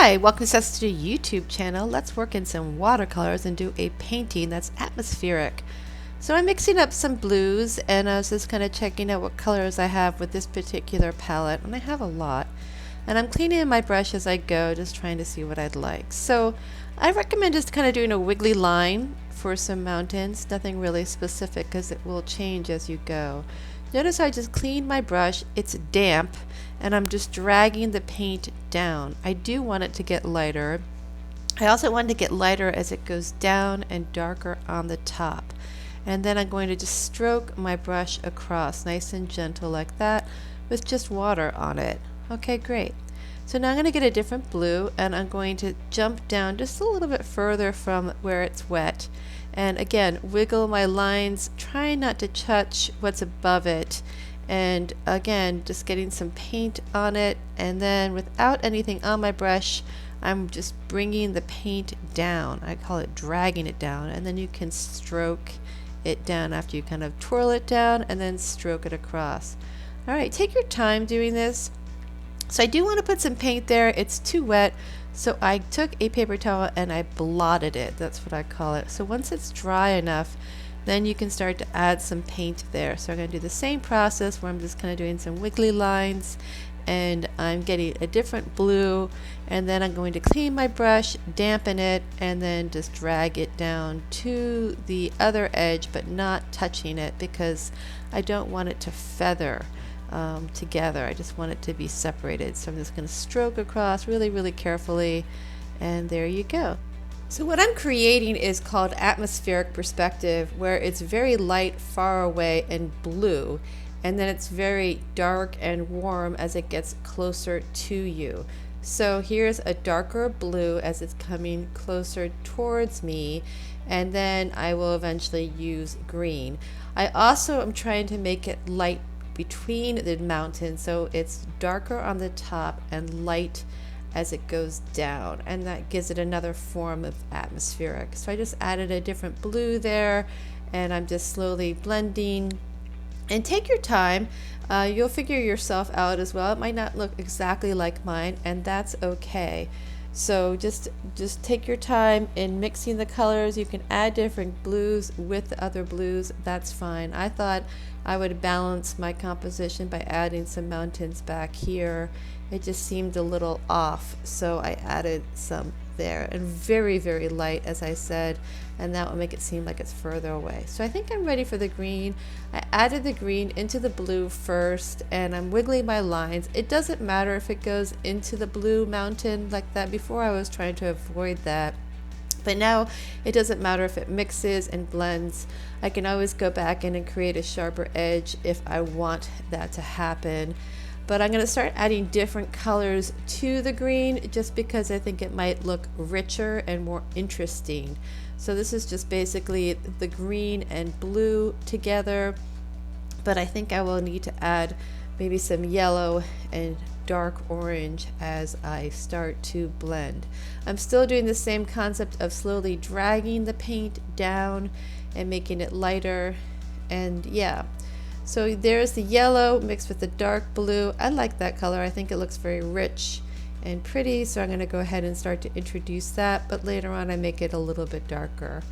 Hi, welcome to the YouTube channel. Let's work in some watercolors and do a painting that's atmospheric. So I'm mixing up some blues and I was just kind of checking out what colors I have with this particular palette, and I have a lot. And I'm cleaning my brush as I go, just trying to see what I'd like. So I recommend just kind of doing a wiggly line for some mountains, nothing really specific because it will change as you go. Notice I just cleaned my brush, it's damp, and I'm just dragging the paint down. I do want it to get lighter. I also want it to get lighter as it goes down and darker on the top. And then I'm going to just stroke my brush across, nice and gentle like that, with just water on it. Okay, great. So now I'm going to get a different blue and I'm going to jump down just a little bit further from where it's wet. And again, wiggle my lines, trying not to touch what's above it. And again, just getting some paint on it, and then without anything on my brush, I'm just bringing the paint down. I call it dragging it down, and then you can stroke it down after you kind of twirl it down and then stroke it across. Alright, take your time doing this. So I do want to put some paint there. It's too wet, so I took a paper towel and I blotted it. That's what I call it. So once it's dry enough, then you can start to add some paint there. So I'm going to do the same process where I'm just kind of doing some wiggly lines, and I'm getting a different blue, and then I'm going to clean my brush, dampen it, and then just drag it down to the other edge, but not touching it because I don't want it to feather together. I just want it to be separated. So I'm just going to stroke across really carefully, and there you go. So what I'm creating is called atmospheric perspective, where it's very light far away and blue, and then it's very dark and warm as it gets closer to you. So here's a darker blue as it's coming closer towards me, and then I will eventually use green. I also am trying to make it light between the mountains, so it's darker on the top and light as it goes down, and that gives it another form of atmospheric. So I just added a different blue there, and I'm just slowly blending. And take your time, you'll figure yourself out as well. It might not look exactly like mine, and that's okay. So just take your time in mixing the colors. You can add different blues with other blues, that's fine. I thought I would balance my composition by adding some mountains back here. It just seemed a little off, so I added some there, and very light, as I said, and that will make it seem like it's further away. So I think I'm ready for the green. I added the green into the blue first, and I'm wiggling my lines. It doesn't matter if it goes into the blue mountain like that. Before I was trying to avoid that, but now it doesn't matter if it mixes and blends. I can always go back in and create a sharper edge if I want that to happen. But I'm going to start adding different colors to the green just because I think it might look richer and more interesting. So this is just basically the green and blue together, but I think I will need to add maybe some yellow and dark orange as I start to blend. I'm still doing the same concept of slowly dragging the paint down and making it lighter, and yeah. So there's the yellow mixed with the dark blue. I like that color. I think it looks very rich and pretty, so I'm going to go ahead and start to introduce that, but later on I make it a little bit darker.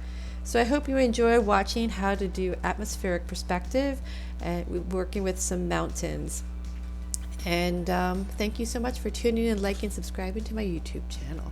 So I hope you enjoy watching how to do atmospheric perspective and working with some mountains. And thank you so much for tuning in, liking, subscribing to my YouTube channel.